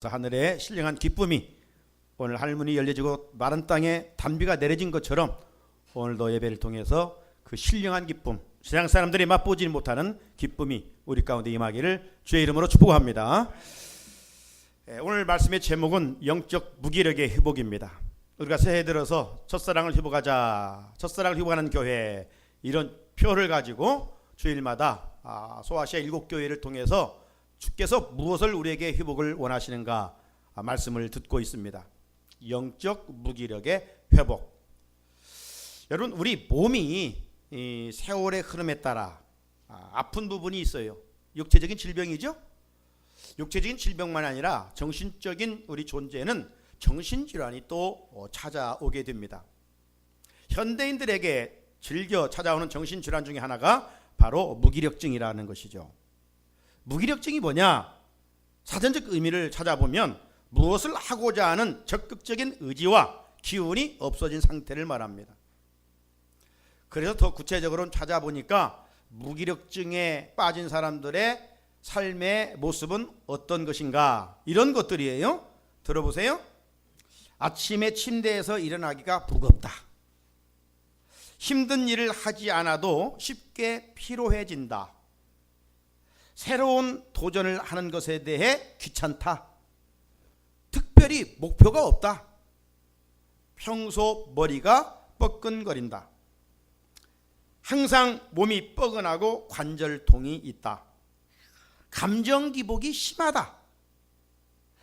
하늘의 신령한 기쁨이 오늘 하늘문이 열려지고 마른 땅에 단비가 내려진 것처럼 오늘도 예배를 통해서 그 신령한 기쁨, 세상 사람들이 맛보지 못하는 기쁨이 우리 가운데 임하기를 주의 이름으로 축복합니다. 오늘 말씀의 제목은 영적 무기력의 회복입니다. 우리가 새해 들어서 첫사랑을 회복하자, 첫사랑을 회복하는 교회, 이런 표를 가지고 주일마다 소아시아 7교회를 통해서 주께서 무엇을 우리에게 회복을 원하시는가 말씀을 듣고 있습니다. 영적 무기력의 회복. 여러분, 우리 몸이 이 세월의 흐름에 따라 아픈 부분이 있어요. 육체적인 질병이죠. 육체적인 질병만 아니라 정신적인 우리 존재는 정신질환이 또 찾아오게 됩니다. 현대인들에게 즐겨 찾아오는 정신질환 중에 하나가 바로 무기력증이라는 것이죠. 무기력증이 뭐냐? 사전적 의미를 찾아보면 무엇을 하고자 하는 적극적인 의지와 기운이 없어진 상태를 말합니다. 그래서 더 구체적으로 찾아보니까 무기력증에 빠진 사람들의 삶의 모습은 어떤 것인가? 이런 것들이에요. 들어보세요. 아침에 침대에서 일어나기가 버겁다. 힘든 일을 하지 않아도 쉽게 피로해진다. 새로운 도전을 하는 것에 대해 귀찮다. 특별히 목표가 없다. 평소 머리가 뻐근거린다. 항상 몸이 뻐근하고 관절통이 있다. 감정 기복이 심하다.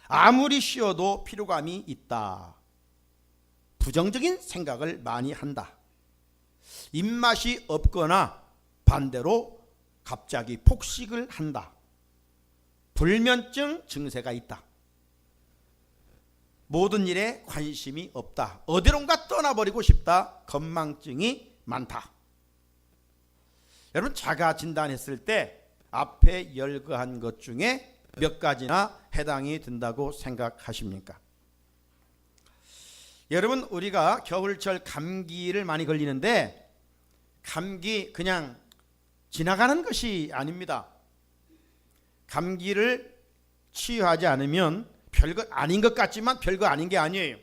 아무리 쉬어도 피로감이 있다. 부정적인 생각을 많이 한다. 입맛이 없거나 반대로 갑자기 폭식을 한다. 불면증 증세가 있다. 모든 일에 관심이 없다. 어디론가 떠나버리고 싶다. 건망증이 많다. 여러분, 자가 진단했을 때 앞에 열거한 것 중에 몇 가지나 해당이 된다고 생각하십니까? 여러분, 우리가 겨울철 감기를 많이 걸리는데 감기 그냥 지나가는 것이 아닙니다. 감기를 치유하지 않으면 별거 아닌 것 같지만 별거 아닌 게 아니에요.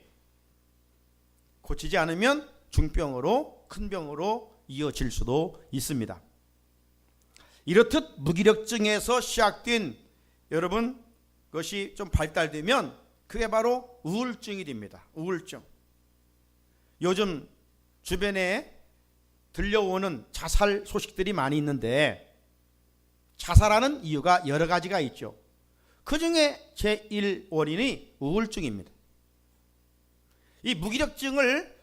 고치지 않으면 중병으로, 큰 병으로 이어질 수도 있습니다. 이렇듯 무기력증에서 시작된 여러분 것이 좀 발달되면 그게 바로 우울증이 됩니다. 우울증. 요즘 주변에 들려오는 자살 소식들이 많이 있는데 자살하는 이유가 여러 가지가 있죠. 그 중에 제1 원인이 우울증입니다. 이 무기력증을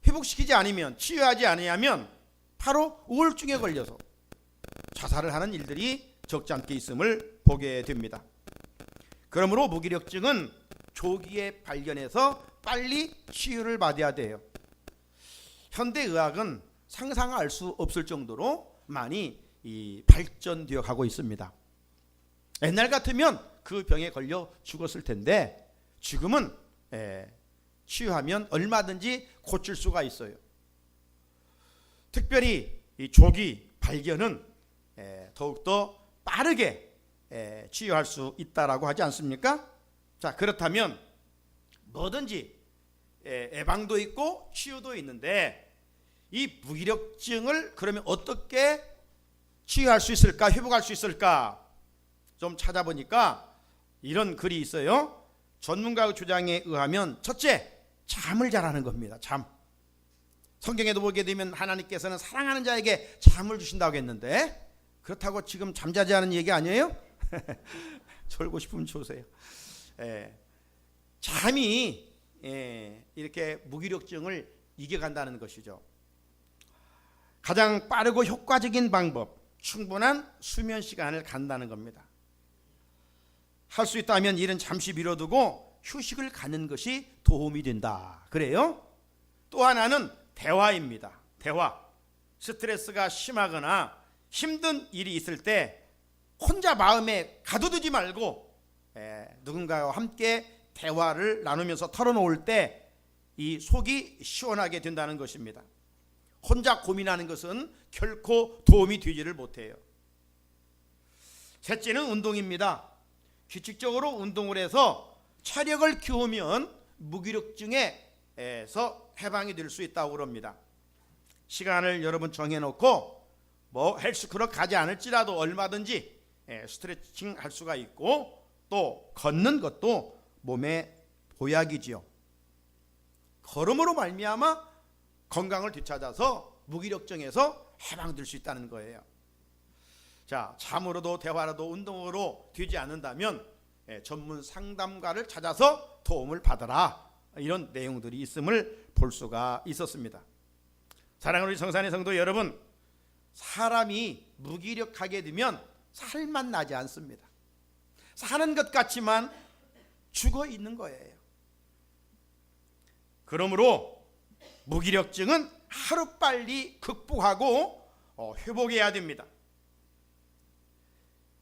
회복시키지 않으면, 치유하지 않으면 바로 우울증에 걸려서 자살을 하는 일들이 적지 않게 있음을 보게 됩니다. 그러므로 무기력증은 조기에 발견해서 빨리 치유를 받아야 돼요. 현대의학은 상상할 수 없을 정도로 많이 발전되어 가고 있습니다. 옛날 같으면 그 병에 걸려 죽었을 텐데 지금은 치유하면 얼마든지 고칠 수가 있어요. 특별히 이 조기 발견은 더욱더 빠르게 치유할 수 있다라고 하지 않습니까? 자, 그렇다면 뭐든지 예방도 있고 치유도 있는데 이 무기력증을 그러면 어떻게 치유할 수 있을까, 회복할 수 있을까 좀 찾아보니까 이런 글이 있어요. 전문가의 주장에 의하면 첫째, 잠을 잘하는 겁니다. 잠. 성경에도 보게 되면 하나님께서는 사랑하는 자에게 잠을 주신다고 했는데 그렇다고 지금 잠자지 않은 얘기 아니에요? 졸고 싶으면 주세요. 잠이 이렇게 무기력증을 이겨간다는 것이죠. 가장 빠르고 효과적인 방법, 충분한 수면 시간을 갖는다는 겁니다. 할 수 있다면 일은 잠시 미뤄두고 휴식을 갖는 것이 도움이 된다. 그래요? 또 하나는 대화입니다. 대화. 스트레스가 심하거나 힘든 일이 있을 때 혼자 마음에 가둬두지 말고 누군가와 함께 대화를 나누면서 털어놓을 때 이 속이 시원하게 된다는 것입니다. 혼자 고민하는 것은 결코 도움이 되지를 못해요. 셋째는 운동입니다. 규칙적으로 운동을 해서 체력을 키우면 무기력증에서 해방이 될 수 있다고 그럽니다. 시간을 여러분 정해놓고 뭐 헬스클럽 가지 않을지라도 얼마든지 스트레칭 할 수가 있고, 또 걷는 것도 몸의 보약이지요. 걸음으로 말미암아 건강을 되찾아서 무기력증에서 해방될 수 있다는 거예요. 자, 잠으로도 대화로도 운동으로 되지 않는다면 전문 상담가를 찾아서 도움을 받아라, 이런 내용들이 있음을 볼 수가 있었습니다. 사랑하는 우리 성산의 성도 여러분, 사람이 무기력하게 되면 살맛 나지 않습니다. 사는 것 같지만 죽어 있는 거예요. 그러므로 무기력증은 하루빨리 극복하고 회복해야 됩니다.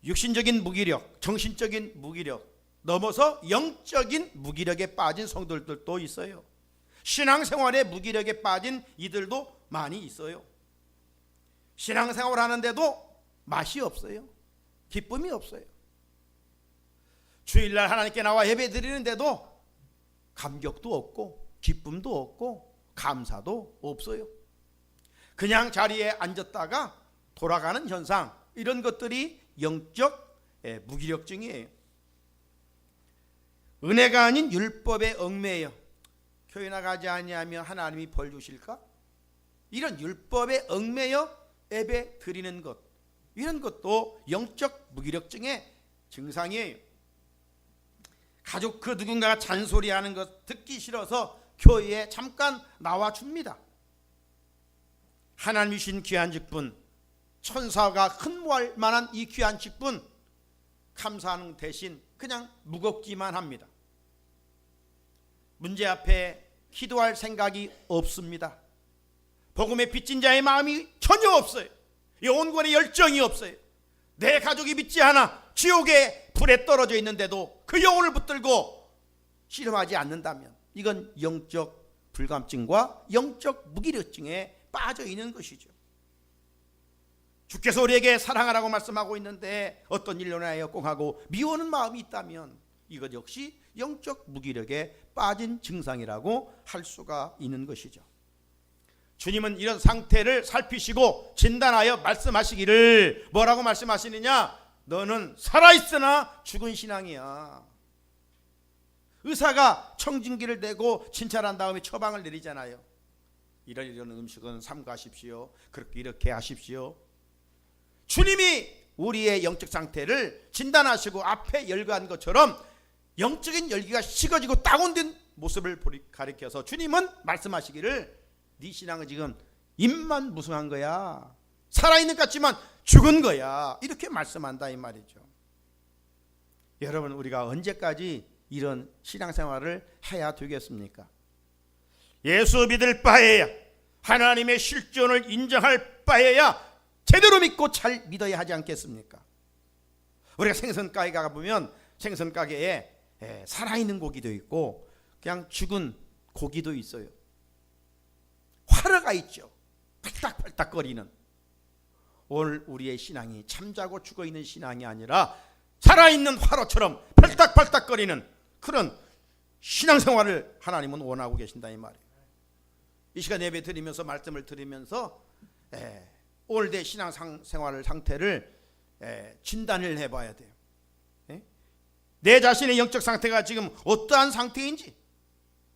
육신적인 무기력, 정신적인 무기력 넘어서 영적인 무기력에 빠진 성도들도 있어요. 신앙생활에 무기력에 빠진 이들도 많이 있어요. 신앙생활 하는데도 맛이 없어요. 기쁨이 없어요. 주일날 하나님께 나와 예배 드리는데도 감격도 없고 기쁨도 없고 감사도 없어요. 그냥 자리에 앉았다가 돌아가는 현상, 이런 것들이 영적 무기력증이에요. 은혜가 아닌 율법에 얽매여 교회 나가지 아니하면 하나님이 벌 주실까? 이런 율법에 얽매여 예배 드리는 것, 이런 것도 영적 무기력증의 증상이에요. 가족 그 누군가가 잔소리하는 것 듣기 싫어서 교회에 잠깐 나와줍니다. 하나님이 주신 귀한 직분, 천사가 흔모할 만한 이 귀한 직분, 감사하는 대신 그냥 무겁기만 합니다. 문제 앞에 기도할 생각이 없습니다. 복음의 빚진 자의 마음이 전혀 없어요. 영혼권의 열정이 없어요. 내 가족이 믿지 않아 지옥의 불에 떨어져 있는데도 그 영혼을 붙들고 실험하지 않는다면 이건 영적 불감증과 영적 무기력증에 빠져 있는 것이죠. 주께서 우리에게 사랑하라고 말씀하고 있는데 어떤 일로 인하여 꽁하고 미워하는 마음이 있다면 이것 역시 영적 무기력에 빠진 증상이라고 할 수가 있는 것이죠. 주님은 이런 상태를 살피시고 진단하여 말씀하시기를 뭐라고 말씀하시느냐? 너는 살아있으나 죽은 신앙이야. 의사가 청진기를 대고 진찰한 다음에 처방을 내리잖아요. 이런 음식은 삼가십시오. 그렇게 이렇게 하십시오. 주님이 우리의 영적 상태를 진단하시고 앞에 열거한 것처럼 영적인 열기가 식어지고 다운된 모습을 가리켜서 주님은 말씀하시기를 네 신앙은 지금 입만 무성한 거야. 살아있는 것 같지만 죽은 거야. 이렇게 말씀한다 이 말이죠. 여러분, 우리가 언제까지 이런 신앙생활을 해야 되겠습니까? 예수 믿을 바에야, 하나님의 실존을 인정할 바에야 제대로 믿고 잘 믿어야 하지 않겠습니까? 우리가 생선가게 가보면 생선가게에 살아있는 고기도 있고 그냥 죽은 고기도 있어요. 화로가 있죠. 팔딱팔딱거리는. 오늘 우리의 신앙이 잠자고 죽어있는 신앙이 아니라 살아있는 화로처럼 팔딱팔딱거리는 그런 신앙생활을 하나님은 원하고 계신다 이 말이에요. 이 시간 예배 드리면서 말씀을 드리면서 오늘 내 신앙생활 상태를 진단을 해봐야 돼요. 내 자신의 영적 상태가 지금 어떠한 상태인지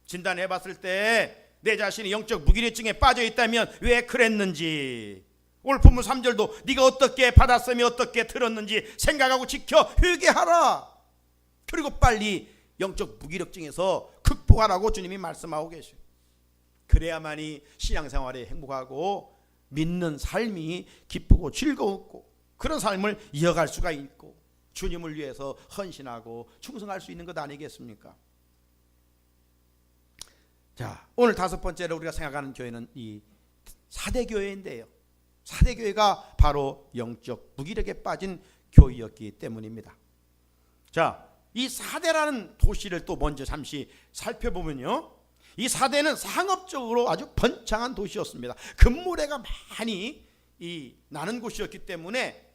진단해봤을 때 내 자신이 영적 무기력증에 빠져 있다면 왜 그랬는지, 오늘 본문 3절도 네가 어떻게 받았으며 어떻게 들었는지 생각하고 지켜 회개하라. 그리고 빨리 영적 무기력증에서 극복하라고 주님이 말씀하고 계셔요. 그래야만이 신앙생활에 행복하고 믿는 삶이 기쁘고 즐거웠고 그런 삶을 이어갈 수가 있고 주님을 위해서 헌신하고 충성할 수 있는 것 아니겠습니까? 자, 오늘 다섯 번째로 우리가 생각하는 교회는 이 사대교회인데요. 사대교회가 바로 영적 무기력에 빠진 교회였기 때문입니다. 자, 이 사대라는 도시를 또 먼저 잠시 살펴보면요, 이 사대는 상업적으로 아주 번창한 도시였습니다. 금모래가 많이 나는 곳이었기 때문에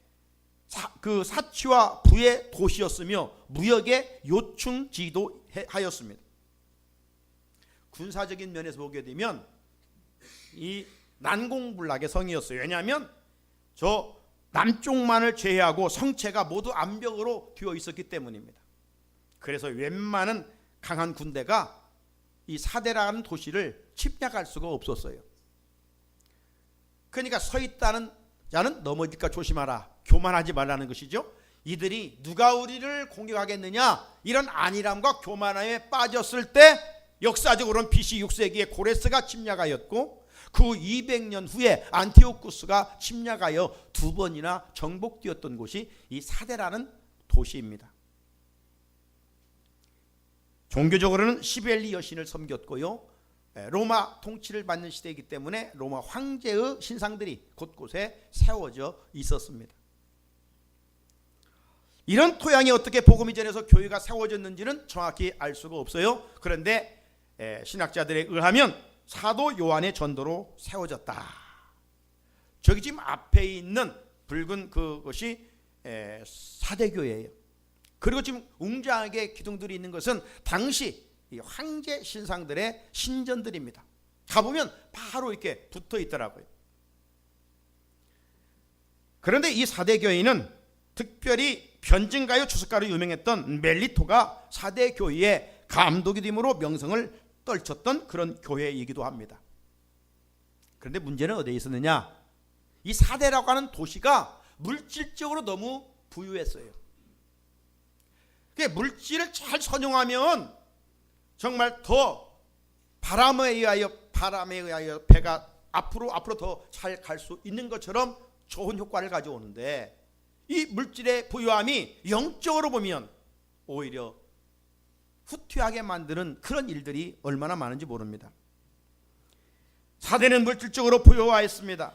그 사치와 부의 도시였으며 무역의 요충지도 하였습니다. 군사적인 면에서 보게 되면 이 난공불락의 성이었어요. 왜냐하면 저 남쪽만을 제외하고 성체가 모두 암벽으로 뒤어 있었기 때문입니다. 그래서 웬만한 강한 군대가 이 사대라는 도시를 침략할 수가 없었어요. 그러니까 서 있다는 자는 넘어질까 조심하라, 교만하지 말라는 것이죠. 이들이 누가 우리를 공격하겠느냐, 이런 안일함과 교만함에 빠졌을 때 역사적으로는 BC 6세기에 고레스가 침략하였고 그 200년 후에 안티오쿠스가 침략하여 두 번이나 정복되었던 곳이 이 사대라는 도시입니다. 종교적으로는 시벨리 여신을 섬겼고요, 로마 통치를 받는 시대이기 때문에 로마 황제의 신상들이 곳곳에 세워져 있었습니다. 이런 토양이 어떻게 복음이 전해서 교회가 세워졌는지는 정확히 알 수가 없어요. 그런데 신학자들에 의하면 사도 요한의 전도로 세워졌다. 저기 지금 앞에 있는 붉은 그것이 사대교회예요. 그리고 지금 웅장하게 기둥들이 있는 것은 당시 이 황제 신상들의 신전들입니다. 가보면 바로 이렇게 붙어 있더라고요. 그런데 이 사대교회는 특별히 변증가요 주석가로 유명했던 멜리토가 사대교회의 감독이 됨으로 명성을 떨쳤던 그런 교회이기도 합니다. 그런데 문제는 어디에 있었느냐, 이 사대라고 하는 도시가 물질적으로 너무 부유했어요. 물질을 잘 선용하면 정말 더 바람에 의하여 배가 앞으로 더 잘 갈 수 있는 것처럼 좋은 효과를 가져오는데, 이 물질의 부유함이 영적으로 보면 오히려 후퇴하게 만드는 그런 일들이 얼마나 많은지 모릅니다. 사대는 물질적으로 부유화했습니다.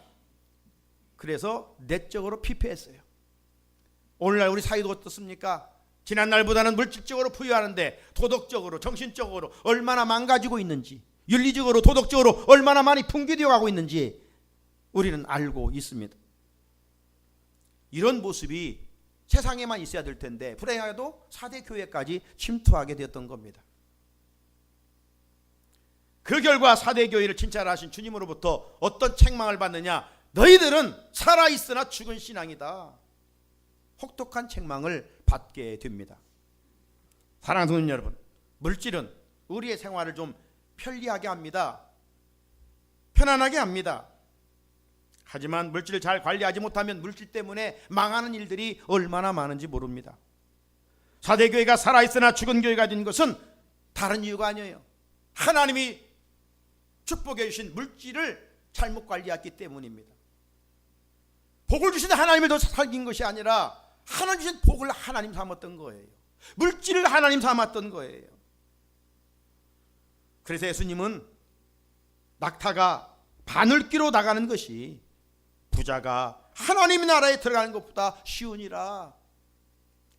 그래서 내적으로 피폐했어요. 오늘날 우리 사회도 어떻습니까? 지난날보다는 물질적으로 부유하는데 도덕적으로, 정신적으로 얼마나 망가지고 있는지, 윤리적으로, 도덕적으로 얼마나 많이 붕괴되어 가고 있는지 우리는 알고 있습니다. 이런 모습이 세상에만 있어야 될 텐데 불행하게도 사대 교회까지 침투하게 되었던 겁니다. 그 결과 사대 교회를 칭찬하신 주님으로부터 어떤 책망을 받느냐, 너희들은 살아있으나 죽은 신앙이다. 혹독한 책망을 받게 됩니다. 사랑하는 여러분, 물질은 우리의 생활을 좀 편리하게 합니다. 편안하게 합니다. 하지만 물질을 잘 관리하지 못하면 물질 때문에 망하는 일들이 얼마나 많은지 모릅니다. 사대교회가 살아있으나 죽은 교회가 된 것은 다른 이유가 아니에요. 하나님이 축복해 주신 물질을 잘못 관리했기 때문입니다. 복을 주신 하나님을 더 살긴 것이 아니라 하나님 주신 복을 하나님 삼았던 거예요. 물질을 하나님 삼았던 거예요. 그래서 예수님은 낙타가 바늘귀로 나가는 것이 부자가 하나님 나라에 들어가는 것보다 쉬우니라.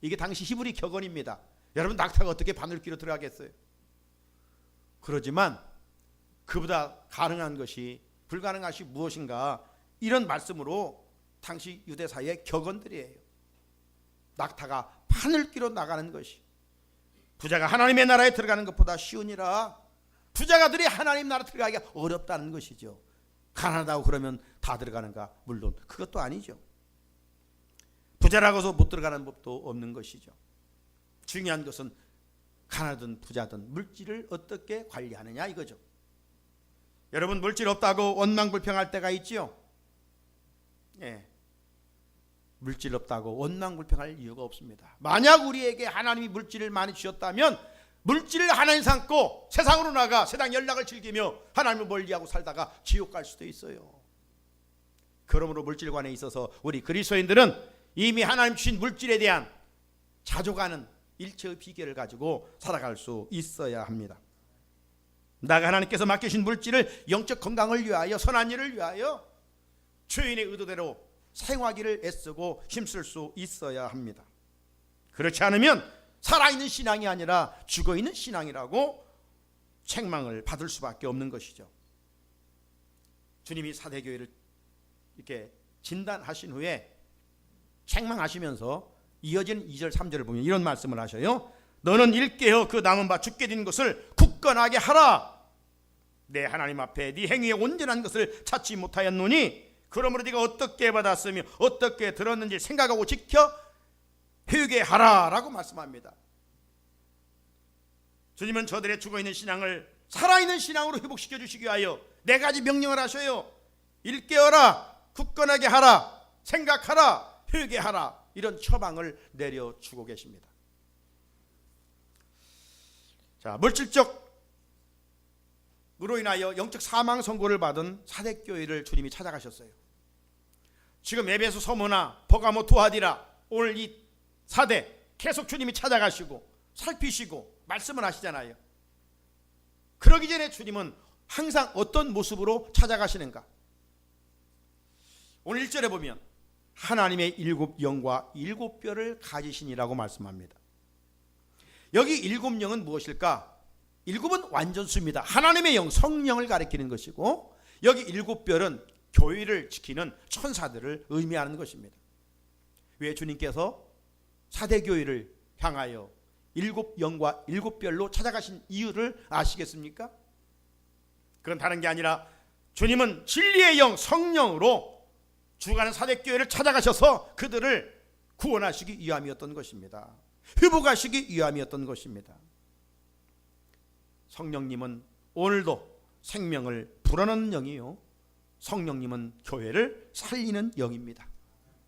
이게 당시 히브리 격언입니다. 여러분, 낙타가 어떻게 바늘귀로 들어가겠어요? 그러지만 그보다 가능한 것이, 불가능한 것이 무엇인가, 이런 말씀으로 당시 유대 사회의 격언들이에요. 낙타가 바늘귀로 나가는 것이 부자가 하나님의 나라에 들어가는 것보다 쉬우니라. 부자가들이 하나님 나라 들어가기가 어렵다는 것이죠. 가난하다고 그러면 다 들어가는가? 물론 그것도 아니죠. 부자라고 해서 못 들어가는 법도 없는 것이죠. 중요한 것은 가난하든 부자든 물질을 어떻게 관리하느냐 이거죠. 여러분, 물질 없다고 원망불평할 때가 있지요. 예. 물질 없다고 원망불평할 이유가 없습니다. 만약 우리에게 하나님이 물질을 많이 주셨다면 물질을 하나님 삼고 세상으로 나가 세상 연락을 즐기며 하나님을 멀리하고 살다가 지옥 갈 수도 있어요. 그러므로 물질관에 있어서 우리 그리스도인들은 이미 하나님 주신 물질에 대한 자족하는 일체의 비결을 가지고 살아갈 수 있어야 합니다. 나가 하나님께서 맡기신 물질을 영적 건강을 위하여, 선한 일을 위하여 주인의 의도대로 사용하기를 애쓰고 힘쓸 수 있어야 합니다. 그렇지 않으면 살아있는 신앙이 아니라 죽어있는 신앙이라고 책망을 받을 수밖에 없는 것이죠. 주님이 사대교회를 이렇게 진단하신 후에 책망하시면서 이어지는 2절 3절을 보면 이런 말씀을 하셔요. 너는 일깨어 그 남은 바 죽게 된 것을 굳건하게 하라. 내 하나님 앞에 네 행위의 온전한 것을 찾지 못하였노니 그러므로 네가 어떻게 받았으며 어떻게 들었는지 생각하고 지켜 회개하라 라고 말씀합니다. 주님은 저들의 죽어있는 신앙을 살아있는 신앙으로 회복시켜 주시기 위하여 4가지 명령을 하셔요. 일깨어라, 굳건하게 하라, 생각하라, 회개하라, 이런 처방을 내려주고 계십니다. 자, 물질적으로 인하여 영적 사망 선고를 받은 사대교회를 주님이 찾아가셨어요. 지금 에베소 서머나 버가모 두아디라 오늘 이 사대 계속 주님이 찾아가시고 살피시고 말씀을 하시잖아요. 그러기 전에 주님은 항상 어떤 모습으로 찾아가시는가? 오늘 1절에 보면 하나님의 7영과 7뼈를 가지시니라고 말씀합니다. 여기 7영은 무엇일까? 7은 완전수입니다. 하나님의 영, 성령을 가리키는 것이고, 여기 7뼈는 교회를 지키는 천사들을 의미하는 것입니다. 왜 주님께서 사대교회를 향하여 7영과 7뼈로 찾아가신 이유를 아시겠습니까? 그건 다른 게 아니라 주님은 진리의 영, 성령으로 죽어가는 사대교회를 찾아가셔서 그들을 구원하시기 위함이었던 것입니다. 회복하시기 위함이었던 것입니다. 성령님은 오늘도 생명을 불어넣는 영이요, 성령님은 교회를 살리는 영입니다.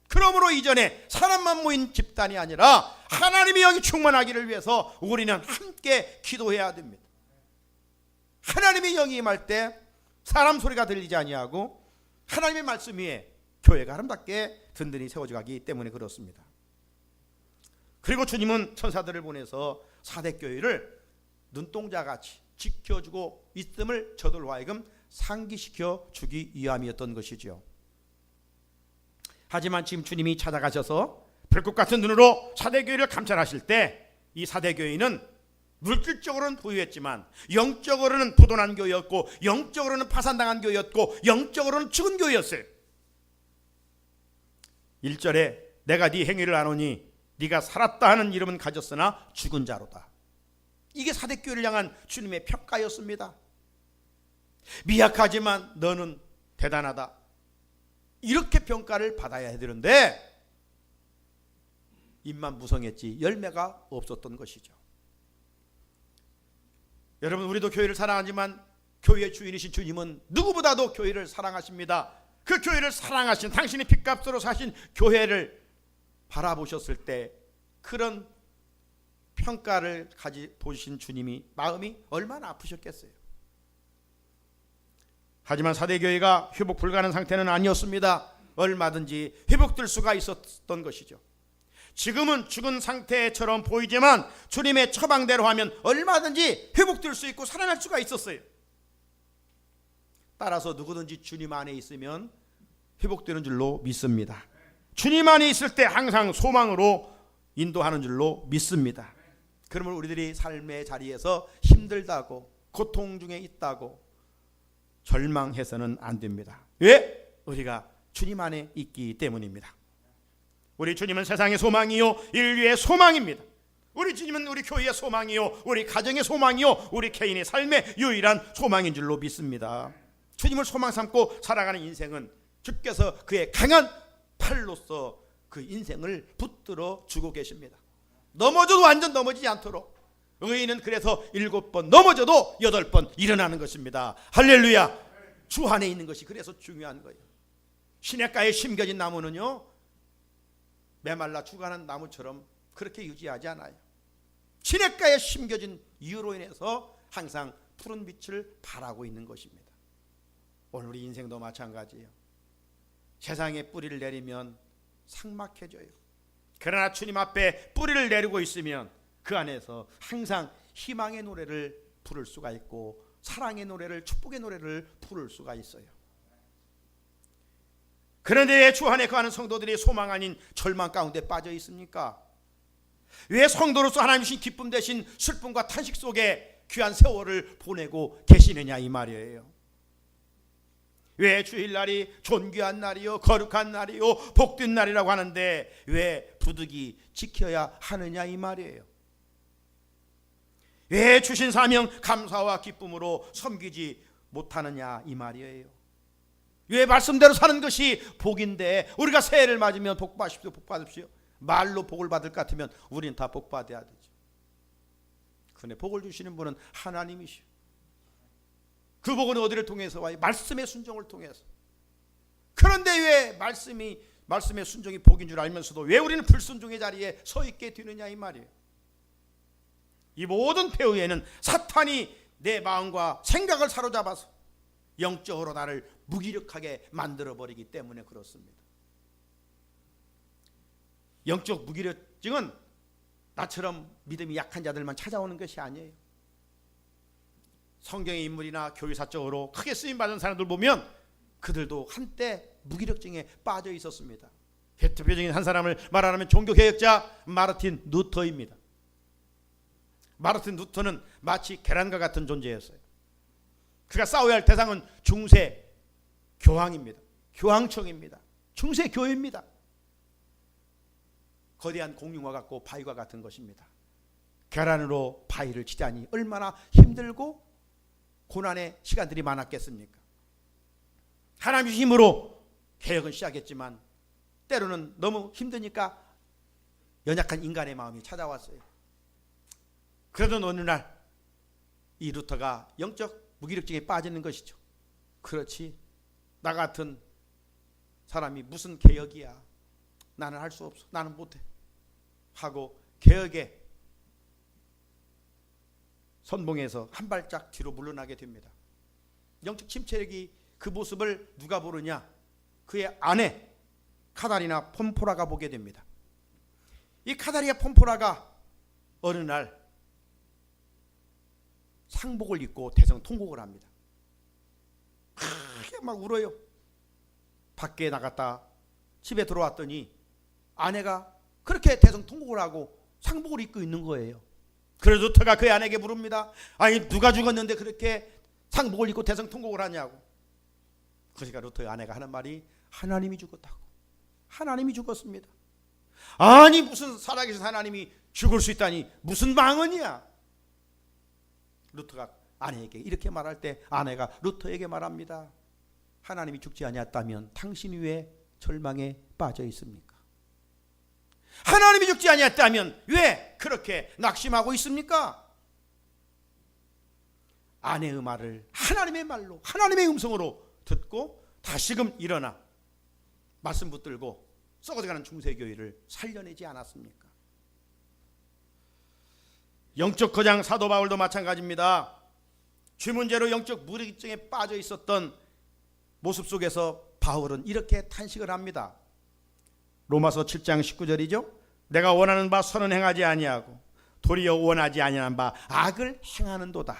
그러므로 이전에 사람만 모인 집단이 아니라 하나님의 영이 충만하기를 위해서 우리는 함께 기도해야 됩니다. 하나님의 영이 임할 때 사람 소리가 들리지 아니하고 하나님의 말씀 위에 교회가 아름답게 든든히 세워져 가기 때문에 그렇습니다. 그리고 주님은 천사들을 보내서 사대교회를 눈동자같이 지켜주고 있음을 저들로 하여금 상기시켜 주기 위함이었던 것이죠. 하지만 지금 주님이 찾아가셔서 불꽃 같은 눈으로 사대교회를 감찰하실 때 이 사대교회는 물질적으로는 부유했지만 영적으로는 부도난 교회였고, 영적으로는 파산당한 교회였고, 영적으로는 죽은 교회였어요. 1절에 내가 네 행위를 아노니 네가 살았다 하는 이름은 가졌으나 죽은 자로다. 이게 사대교회를 향한 주님의 평가였습니다. 미약하지만 너는 대단하다, 이렇게 평가를 받아야 되는데 입만 무성했지 열매가 없었던 것이죠. 여러분, 우리도 교회를 사랑하지만 교회의 주인이신 주님은 누구보다도 교회를 사랑하십니다. 그 교회를 사랑하신, 당신이 핏값으로 사신 교회를 바라보셨을 때 그런 평가를 보신 주님이 마음이 얼마나 아프셨겠어요. 하지만 사대교회가 회복 불가능한 상태는 아니었습니다. 얼마든지 회복될 수가 있었던 것이죠. 지금은 죽은 상태처럼 보이지만 주님의 처방대로 하면 얼마든지 회복될 수 있고 살아날 수가 있었어요. 따라서 누구든지 주님 안에 있으면 회복되는 줄로 믿습니다. 주님 안에 있을 때 항상 소망으로 인도하는 줄로 믿습니다. 그러면 우리들이 삶의 자리에서 힘들다고, 고통 중에 있다고 절망해서는 안 됩니다. 왜? 우리가 주님 안에 있기 때문입니다. 우리 주님은 세상의 소망이요, 인류의 소망입니다. 우리 주님은 우리 교회의 소망이요, 우리 가정의 소망이요, 우리 개인의 삶의 유일한 소망인 줄로 믿습니다. 주님을 소망 삼고 살아가는 인생은 주께서 그의 강한 팔로서 그 인생을 붙들어 주고 계십니다. 넘어져도 완전 넘어지지 않도록. 의인은 그래서 7번 넘어져도 8번 일어나는 것입니다. 할렐루야. 주 안에 있는 것이 그래서 중요한 거예요. 시냇가에 심겨진 나무는요, 메말라 죽어가는 나무처럼 그렇게 유지하지 않아요. 시냇가에 심겨진 이유로 인해서 항상 푸른 빛을 발하고 있는 것입니다. 오늘 우리 인생도 마찬가지예요. 세상에 뿌리를 내리면 삭막해져요. 그러나 주님 앞에 뿌리를 내리고 있으면 그 안에서 항상 희망의 노래를 부를 수가 있고 사랑의 노래를, 축복의 노래를 부를 수가 있어요. 그런데 주 안에 거하는 성도들이 소망 아닌 절망 가운데 빠져 있습니까? 왜 성도로서 하나님 주신 기쁨 대신 슬픔과 탄식 속에 귀한 세월을 보내고 계시느냐 이 말이에요. 왜 주일날이 존귀한 날이요 거룩한 날이요 복된 날이라고 하는데 왜 부득이 지켜야 하느냐 이 말이에요. 왜 주신 사명 감사와 기쁨으로 섬기지 못하느냐 이 말이에요. 왜 말씀대로 사는 것이 복인데 우리가 새해를 맞으면 복 받으십시오 복 받으십시오 말로 복을 받을 것 같으면 우리는 다 복 받아야 되죠. 그런데 복을 주시는 분은 하나님이시오. 그 복은 어디를 통해서 와요? 말씀의 순종을 통해서. 그런데 왜 말씀의 순종이 복인 줄 알면서도 왜 우리는 불순종의 자리에 서 있게 되느냐 이 말이에요. 이 모든 폐후에는 사탄이 내 마음과 생각을 사로잡아서 영적으로 나를 무기력하게 만들어버리기 때문에 그렇습니다. 영적 무기력증은 나처럼 믿음이 약한 자들만 찾아오는 것이 아니에요. 성경의 인물이나 교회사적으로 크게 쓰임받은 사람들 보면 그들도 한때 무기력증에 빠져 있었습니다. 대표적인 한 사람을 말하면 종교개혁자 마르틴 루터입니다. 마르틴 루터는 마치 계란과 같은 존재였어요. 그가 싸워야 할 대상은 중세 교황입니다. 교황청입니다. 중세 교회입니다. 거대한 공룡과 같고 바위와 같은 것입니다. 계란으로 바위를 치자니 얼마나 힘들고 고난의 시간들이 많았겠습니까? 하나님의 힘으로 개혁은 시작했지만 때로는 너무 힘드니까 연약한 인간의 마음이 찾아왔어요. 그래도 어느 날 이 루터가 영적 무기력증에 빠지는 것이죠. 그렇지, 나 같은 사람이 무슨 개혁이야, 나는 할 수 없어, 나는 못해 하고 개혁의 선봉에서 한 발짝 뒤로 물러나게 됩니다. 영적 침체력이 그 모습을 누가 보느냐? 그의 아내 카다리나 폼포라가 보게 됩니다. 이 카다리나 폼포라가 어느 날 상복을 입고 대성통곡을 합니다. 크게 막 울어요. 밖에 나갔다 집에 들어왔더니 아내가 그렇게 대성통곡을 하고 상복을 입고 있는 거예요. 그래서 루터가 그의 아내에게 물읍니다. 아니 누가 죽었는데 그렇게 상복을 입고 대성통곡을 하냐고. 그러니까 루터의 아내가 하는 말이 하나님이 죽었다고. 하나님이 죽었습니다. 아니 무슨 살아계신 하나님이 죽을 수 있다니 무슨 망언이야. 루터가 아내에게 이렇게 말할 때 아내가 루터에게 말합니다. 하나님이 죽지 아니었다면 당신이 왜 절망에 빠져 있습니까? 하나님이 죽지 아니었다면 왜 그렇게 낙심하고 있습니까? 아내의 말을 하나님의 말로 하나님의 음성으로 듣고 다시금 일어나 말씀 붙들고 썩어져가는 중세교회를 살려내지 않았습니까? 영적 거장 사도 바울도 마찬가지입니다. 죄 문제로 영적 무기력증에 빠져 있었던 모습 속에서 바울은 이렇게 탄식을 합니다. 로마서 7장 19절이죠. 내가 원하는 바 선은 행하지 아니하고 도리어 원하지 아니하는 바 악을 행하는도다.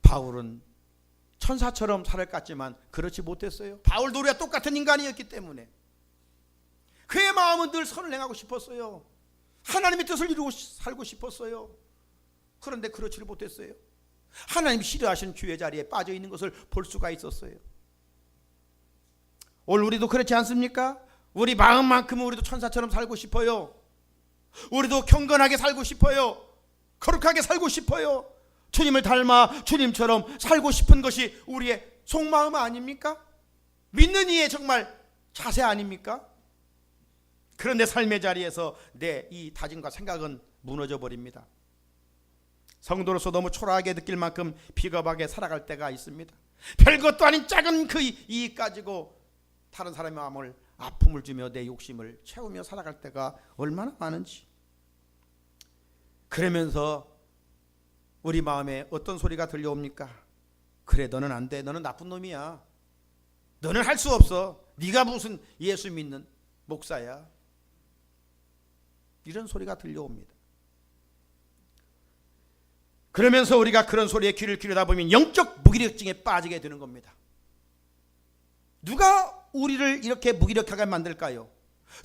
바울은 천사처럼 살을 깠지만 그렇지 못했어요. 바울도 우리와 똑같은 인간이었기 때문에 그의 마음은 늘 선을 행하고 싶었어요. 하나님의 뜻을 이루고 살고 싶었어요. 그런데 그렇지를 못했어요. 하나님이 싫어하시는 주의 자리에 빠져 있는 것을 볼 수가 있었어요. 오늘 우리도 그렇지 않습니까? 우리 마음만큼은 우리도 천사처럼 살고 싶어요. 우리도 경건하게 살고 싶어요. 거룩하게 살고 싶어요. 주님을 닮아 주님처럼 살고 싶은 것이 우리의 속마음 아닙니까? 믿는 이의 정말 자세 아닙니까? 그런데 삶의 자리에서 내 이 다짐과 생각은 무너져 버립니다. 성도로서 너무 초라하게 느낄 만큼 비겁하게 살아갈 때가 있습니다. 별것도 아닌 작은 그 이익 가지고 다른 사람의 마음을 아픔을 주며 내 욕심을 채우며 살아갈 때가 얼마나 많은지. 그러면서 우리 마음에 어떤 소리가 들려옵니까? 그래, 너는 안 돼. 너는 나쁜 놈이야. 너는 할 수 없어. 네가 무슨 예수 믿는 목사야. 이런 소리가 들려옵니다. 그러면서 우리가 그런 소리에 귀를 기울이다 보면 영적 무기력증에 빠지게 되는 겁니다. 누가 우리를 이렇게 무기력하게 만들까요?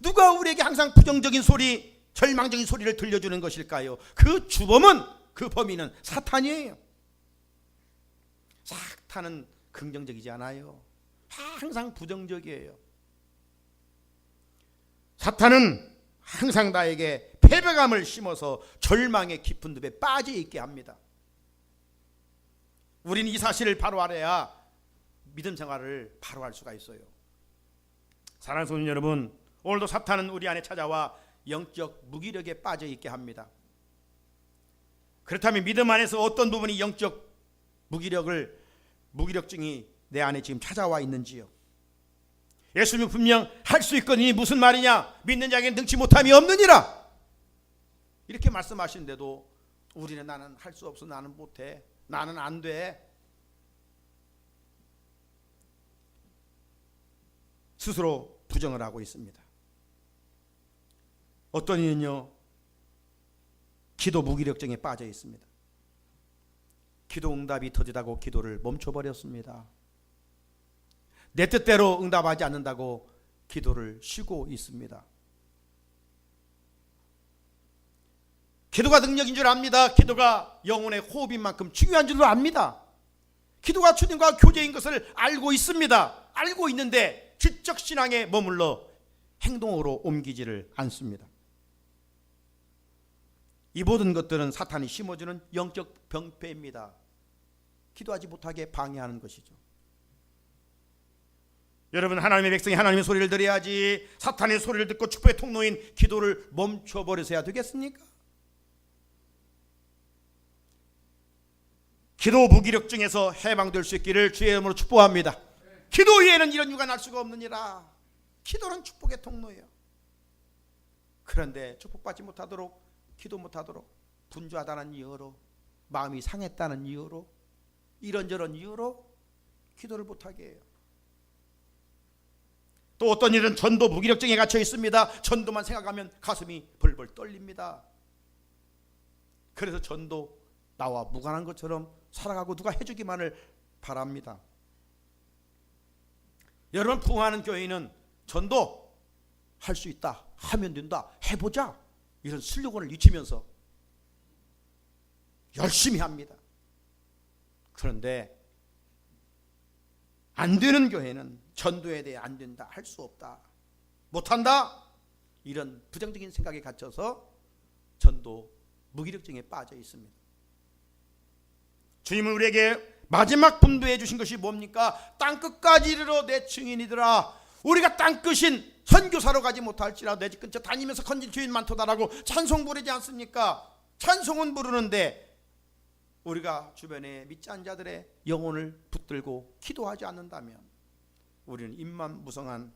누가 우리에게 항상 부정적인 소리, 절망적인 소리를 들려주는 것일까요? 그 주범은, 그 범인은 사탄이에요. 사탄은 긍정적이지 않아요. 항상 부정적이에요. 사탄은 항상 나에게 패배감을 심어서 절망의 깊은 늪에 빠져 있게 합니다. 우리는 이 사실을 바로 알아야 믿음 생활을 바로 할 수가 있어요. 사랑하는 성도 여러분, 오늘도 사탄은 우리 안에 찾아와 영적 무기력에 빠져 있게 합니다. 그렇다면 믿음 안에서 어떤 부분이 영적 무기력증이 내 안에 지금 찾아와 있는지요? 예수님은 분명 할 수 있거니 무슨 말이냐? 믿는 자에게는 능치 못함이 없느니라. 이렇게 말씀하시는데도 우리는 나는 할 수 없어, 나는 못해, 나는 안 돼. 스스로 부정을 하고 있습니다. 어떤 이는요, 기도 무기력증에 빠져 있습니다. 기도 응답이 터지다고 기도를 멈춰버렸습니다. 내 뜻대로 응답하지 않는다고 기도를 쉬고 있습니다. 기도가 능력인 줄 압니다. 기도가 영혼의 호흡인 만큼 중요한 줄도 압니다. 기도가 주님과 교제인 것을 알고 있습니다. 알고 있는데 지적 신앙에 머물러 행동으로 옮기지를 않습니다. 이 모든 것들은 사탄이 심어주는 영적 병폐입니다. 기도하지 못하게 방해하는 것이죠. 여러분, 하나님의 백성이 하나님의 소리를 들어야지 사탄의 소리를 듣고 축복의 통로인 기도를 멈춰버리셔야 되겠습니까? 기도 무기력증에서 해방될 수 있기를 주의 이름으로 축복합니다. 기도 외에는 이런 유가 날 수가 없느니라. 기도는 축복의 통로예요. 그런데 축복받지 못하도록, 기도 못하도록 분주하다는 이유로, 마음이 상했다는 이유로, 이런저런 이유로 기도를 못하게 해요. 또 어떤 일은 전도 무기력증에 갇혀 있습니다. 전도만 생각하면 가슴이 벌벌 떨립니다. 그래서 전도 나와 무관한 것처럼 살아가고 누가 해주기만을 바랍니다. 여러분, 부흥하는 교회는 전도 할 수 있다, 하면 된다, 해보자, 이런 슬로건을 잊히면서 열심히 합니다. 그런데 안 되는 교회는 전도에 대해 안 된다, 할 수 없다, 못한다, 이런 부정적인 생각에 갇혀서 전도 무기력증에 빠져 있습니다. 주님은 우리에게 마지막 분도해 주신 것이 뭡니까? 땅끝까지 이르러 내 증인이더라. 우리가 땅끝인 선교사로 가지 못할지라도 내 집 근처 다니면서 건진 주인 많도다라고 찬송 부르지 않습니까? 찬송은 부르는데 우리가 주변에 믿지 않는 자들의 영혼을 붙들고 기도하지 않는다면 우리는 입만 무성한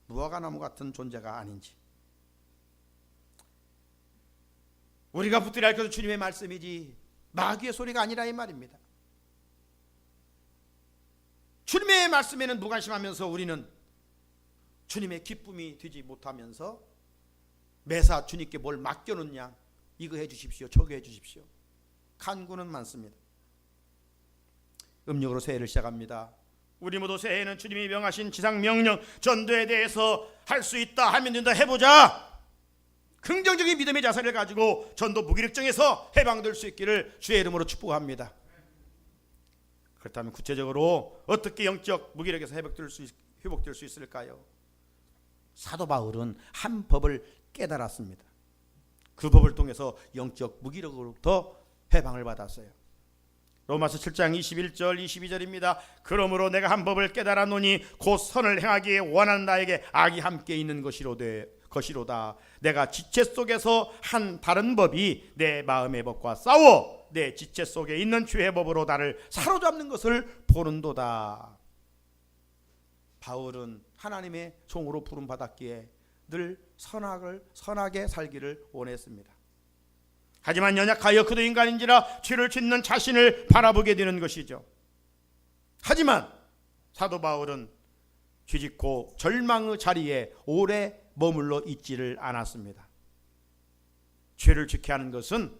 무화과나무 같은 존재가 아닌지, 우리가 붙들어야 할 것은 주님의 말씀이지 마귀의 소리가 아니라 이 말입니다. 주님의 말씀에는 무관심하면서 우리는 주님의 기쁨이 되지 못하면서 매사 주님께 뭘 맡겨놓냐, 이거 해주십시오, 저거 해주십시오, 간구는 많습니다. 음력으로 새해를 시작합니다. 우리 모두 새해에는 주님이 명하신 지상명령 전도에 대해서 할 수 있다, 하면 된다, 해보자, 긍정적인 믿음의 자세를 가지고 전도 무기력증에서 해방될 수 있기를 주의 이름으로 축복합니다. 그렇다면 구체적으로 어떻게 영적 무기력에서 회복될 수 있을까요? 사도 바울은 한 법을 깨달았습니다. 그 법을 통해서 영적 무기력으로부터 해방을 받았어요. 로마서 7장 21절 22절입니다. 그러므로 내가 한 법을 깨달았노니 곧 선을 행하기에 원하는 나에게 악이 함께 있는 것이로다. 내가 지체 속에서 한 다른 법이 내 마음의 법과 싸워 내 지체 속에 있는 죄의 법으로 나를 사로잡는 것을 보는도다. 바울은 하나님의 종으로 부름받았기에 늘 선하게 살기를 원했습니다. 하지만 연약하여 그도 인간인지라 죄를 짓는 자신을 바라보게 되는 것이죠. 하지만 사도 바울은 뒤집고 절망의 자리에 오래 머물러 있지를 않았습니다. 죄를 짓게 하는 것은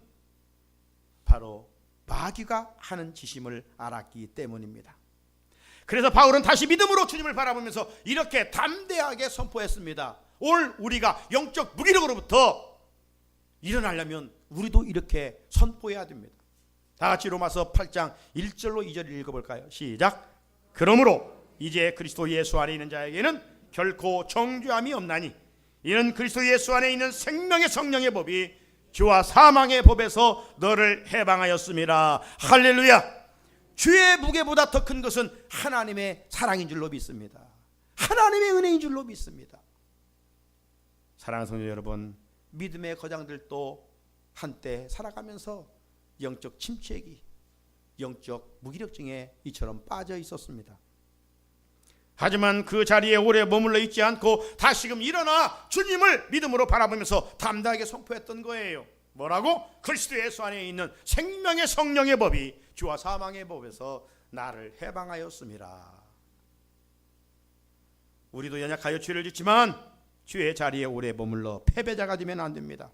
바로 마귀가 하는 짓임을 알았기 때문입니다. 그래서 바울은 다시 믿음으로 주님을 바라보면서 이렇게 담대하게 선포했습니다. 오늘 우리가 영적 무기력으로부터 일어나려면 우리도 이렇게 선포해야 됩니다. 다 같이 로마서 8장 1절로 2절을 읽어볼까요? 시작. 그러므로 이제 그리스도 예수 안에 있는 자에게는 결코 정죄함이 없나니 이는 그리스도 예수 안에 있는 생명의 성령의 법이 죄와 사망의 법에서 너를 해방하였음이라. 할렐루야. 죄의 무게보다 더 큰 것은 하나님의 사랑인 줄로 믿습니다. 하나님의 은혜인 줄로 믿습니다. 사랑하는 성도 여러분, 믿음의 거장들도 한때 살아가면서 영적 침체기, 영적 무기력증에 이처럼 빠져 있었습니다. 하지만 그 자리에 오래 머물러 있지 않고 다시금 일어나 주님을 믿음으로 바라보면서 담대하게 선포했던 거예요. 뭐라고? 그리스도 예수 안에 있는 생명의 성령의 법이 죄와 사망의 법에서 나를 해방하였음이라. 우리도 연약하여 죄를 짓지만 죄의 자리에 오래 머물러 패배자가 되면 안 됩니다.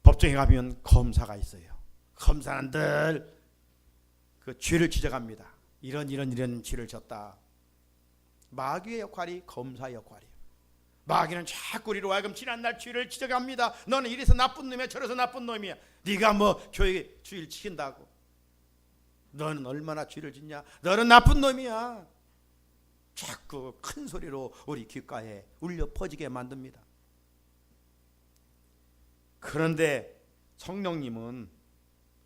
법정에 가면 검사가 있어요. 검사는 늘 그 죄를 지적합니다. 이런 죄를 졌다. 마귀의 역할이 검사 역할이에요. 마귀는 자꾸 우리로 하여금 지난날 죄를 지적합니다. 너는 이래서 나쁜 놈이야, 저래서 나쁜 놈이야. 네가 뭐 교회 주일 지킨다고. 너는 얼마나 죄를 짓냐. 너는 나쁜 놈이야. 자꾸 큰 소리로 우리 귓가에 울려 퍼지게 만듭니다. 그런데 성령님은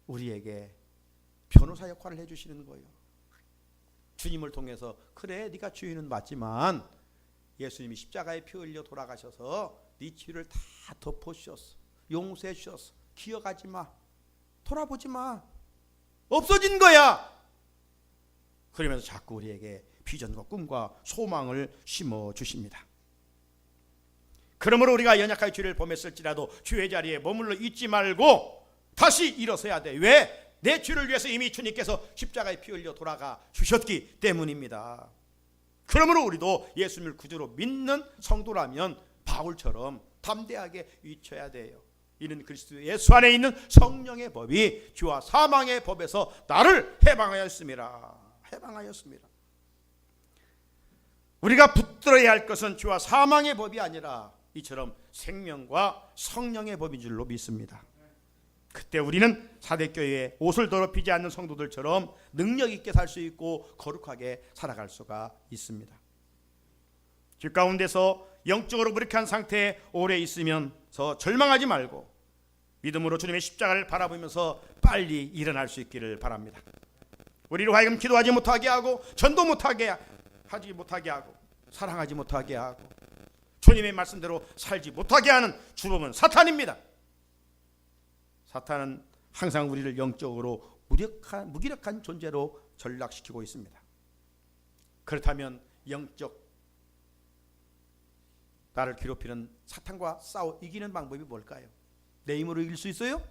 우리에게 변호사 역할을 해주시는 거예요. 주님을 통해서 그래 네가 죄인은 맞지만 예수님이 십자가에 피 흘려 돌아가셔서 네 죄를 다 덮어주셨어. 용서해 주셨어. 기억하지 마. 돌아보지 마. 없어진 거야. 그러면서 자꾸 우리에게 비전과 꿈과 소망을 심어주십니다. 그러므로 우리가 연약하게 죄를 범했을지라도 죄의 자리에 머물러 있지 말고 다시 일어서야 돼. 왜? 내 죄를 위해서 이미 주님께서 십자가에 피 흘려 돌아가 주셨기 때문입니다. 그러므로 우리도 예수님을 구주로 믿는 성도라면 바울처럼 담대하게 외쳐야 돼요. 이는 그리스도 예수 안에 있는 성령의 법이 죄와 사망의 법에서 나를 해방하였습니다. 해방하였습니다. 우리가 붙들어야 할 것은 죄와 사망의 법이 아니라 이처럼 생명과 성령의 법인 줄로 믿습니다. 그때 우리는 사대교회에 옷을 더럽히지 않는 성도들처럼 능력 있게 살 수 있고 거룩하게 살아갈 수가 있습니다. 길 가운데서 영적으로 무력한 상태에 오래 있으면서 절망하지 말고 믿음으로 주님의 십자가를 바라보면서 빨리 일어날 수 있기를 바랍니다. 우리로 하여금 기도하지 못하게 하고 전도 못하게 하지 못하게 하고 사랑하지 못하게 하고 주님의 말씀대로 살지 못하게 하는 주범은 사탄입니다. 사탄은 항상 우리를 영적으로 무기력한 존재로 전락시키고 있습니다. 그렇다면 영적 나를 괴롭히는 사탄과 싸워 이기는 방법이 뭘까요? 내 힘으로 이길 수 있어요?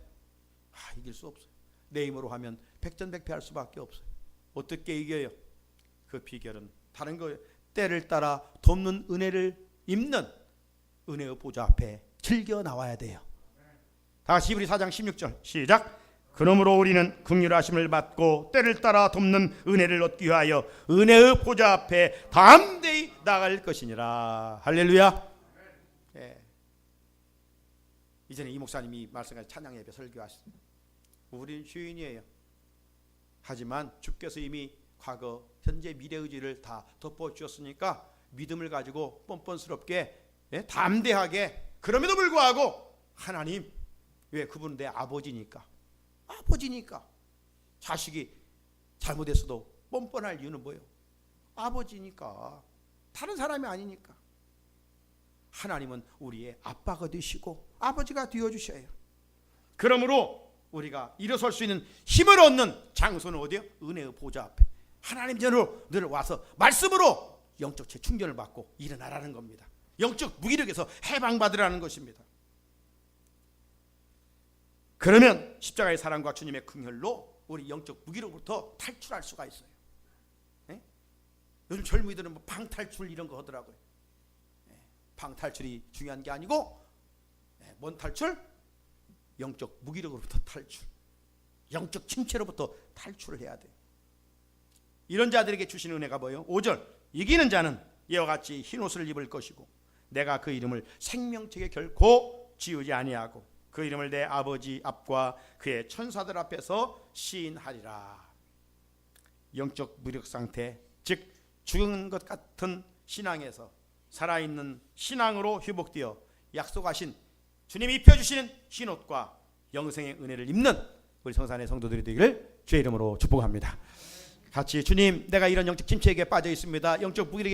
이길 수 없어요. 내 힘으로 하면 백전백패할 수밖에 없어요. 어떻게 이겨요? 그 비결은 다른 거예요. 때를 따라 돕는 은혜를 입는 은혜의 보좌 앞에 즐겨 나와야 돼요. 다시 히브리 4장 16절 시작. 그러므로 우리는 긍휼하심을 받고 때를 따라 돕는 은혜를 얻기 위하여 은혜의 보좌 앞에 담대히 나갈 것이니라. 할렐루야. 예. 이전에 이 목사님이 말씀하신 찬양 예배 설교하셨습니다. 우리는 죄인이에요. 하지만 주께서 이미 과거, 현재, 미래 의지를 다 덮어주셨으니까 믿음을 가지고 뻔뻔스럽게 담대하게 그럼에도 불구하고 하나님 왜 그분은 내 아버지니까 자식이 잘못했어도 뻔뻔할 이유는 뭐예요? 아버지니까 다른 사람이 아니니까. 하나님은 우리의 아빠가 되시고 아버지가 되어주셔요. 그러므로 우리가 일어설 수 있는 힘을 얻는 장소는 어디요? 은혜의 보좌 앞에 하나님 전으로 늘 와서 말씀으로 영적 재충전을 받고 일어나라는 겁니다. 영적 무기력에서 해방받으라는 것입니다. 그러면 십자가의 사랑과 주님의 긍휼로 우리 영적 무기로부터 탈출할 수가 있어요. 네? 요즘 젊은이들은 뭐 방탈출 이런 거 하더라고요. 네. 방탈출이 중요한 게 아니고 뭔 탈출? 영적 무기력으로부터 탈출, 영적 침체로부터 탈출을 해야 돼요. 이런 자들에게 주시는 은혜가 뭐예요? 5절 이기는 자는 이와 같이 흰옷을 입을 것이고 내가 그 이름을 생명책에 결코 지우지 아니하고 그 이름을 내 아버지 앞과 그의 천사들 앞에서 시인하리라. 영적 무력 상태, 즉 죽은 것 같은 신앙에서 살아있는 신앙으로 회복되어 약속하신 주님이 입혀주시는 흰옷과 영생의 은혜를 입는 우리 성산의 성도들이 되기를 주의 이름으로 축복합니다. 같이 주님, 내가 이런 영적 침체에 빠져 있습니다. 영적 무기력에